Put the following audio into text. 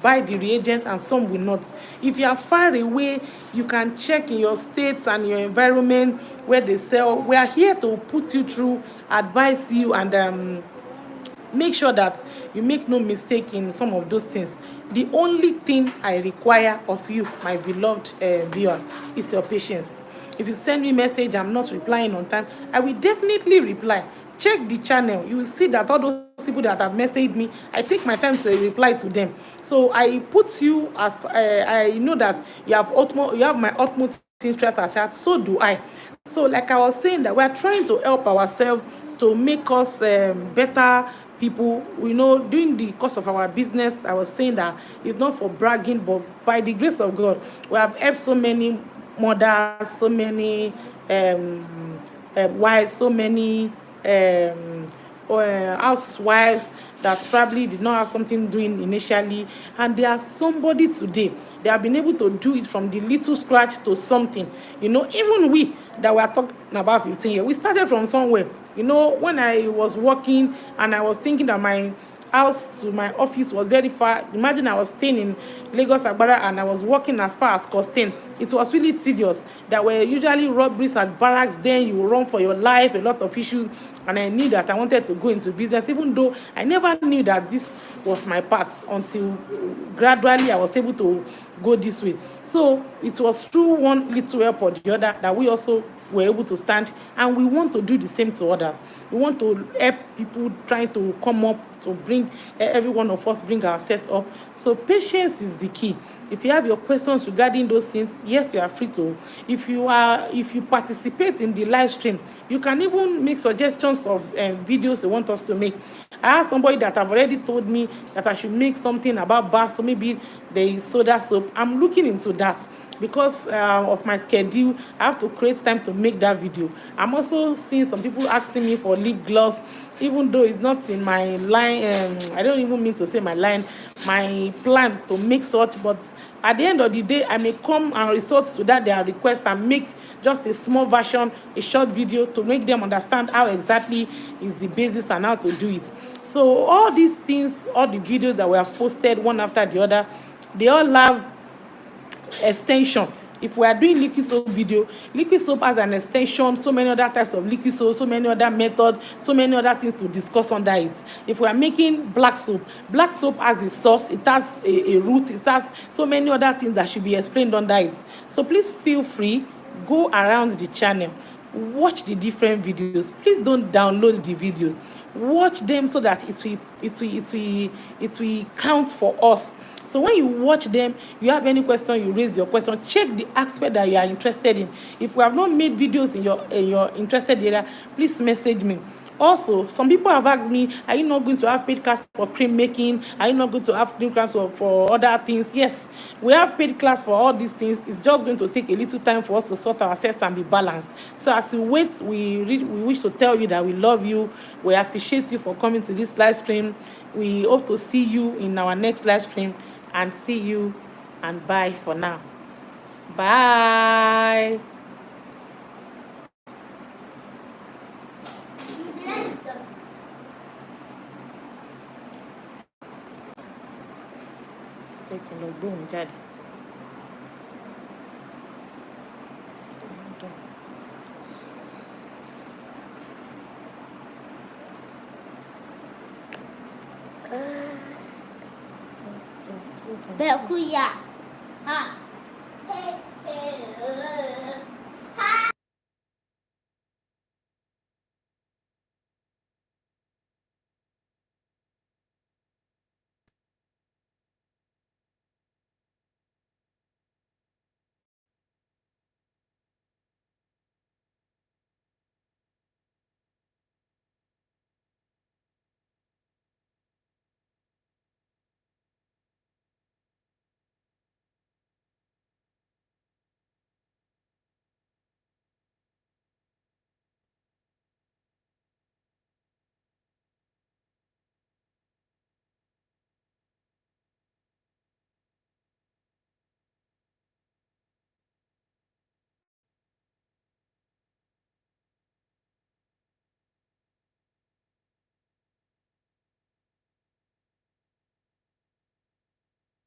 buy the reagent and some will not. If you are far away, you can check in your states and your environment where they sell. We are here to put you through, advise you, and make sure that you make no mistake in some of those things. The only thing I require of you, my beloved viewers, is your patience. If you send me message, I'm not replying on time, I will definitely reply. Check the channel, you will see that all those people that have messaged me, I take my time to reply to them. So I put you as I know that you have my utmost interest at heart. So do I. So like I was saying, that we are trying to help ourselves to make us better people. During the course of our business, I was saying that it's not for bragging, but by the grace of God, we have helped so many mothers, so many wives, so many housewives that probably did not have something doing initially, and they are somebody today. They have been able to do it from the little scratch to something. Even we that were talking about 15 years, we started from somewhere. When I was working and I was thinking that my house to my office was very far. Imagine I was staying in Lagos, Agbara, and I was working as far as Costain. It was really tedious. There were usually robberies at barracks. Then you run for your life, a lot of issues. And I knew that I wanted to go into business, even though I never knew that this was my path until gradually I was able to go this way. So it was through one little help or the other that we also were able to stand, and we want to do the same to others. We want to help people trying to come up, to bring every one of us bring ourselves up. So patience is the key. If you have your questions regarding those things, yes, you are free to. If you participate in the live stream, you can even make suggestions of videos you want us to make. I have somebody that have already told me that I should make something about bath, so maybe there is soda soap. I'm looking into that because of my schedule. I have to create time to make that video. I'm also seeing some people asking me for lip gloss, even though it's not in my line. I don't even mean to say my line, my plan to make such, but at the end of the day, I may come and resort to that their request and make just a small version, a short video to make them understand how exactly is the basis and how to do it. So all these things, all the videos that we have posted one after the other, they all have extension. If we are doing liquid soap video, liquid soap has an extension, so many other types of liquid soap, so many other methods, so many other things to discuss under it. If we are making black soap has a source, it has a root, it has so many other things that should be explained under it. So please feel free, go around the channel, watch the different videos. Please don't download the videos, watch them so that it will count for us. So when you watch them, you have any question, you raise your question. Check the aspect that you are interested in. If we have not made videos in your interested area, please message me. Also, some people have asked me, are you not going to have paid class for cream making? Are you not going to have paid class for other things? Yes, we have paid class for all these things. It's just going to take a little time for us to sort ourselves and be balanced. So as you wait, we wish to tell you that we love you. We appreciate you for coming to this live stream. We hope to see you in our next live stream, and see you, and bye for now. Bye. Take a look, boom, jáde. Bekuya. Ha. Hey, hey, ha.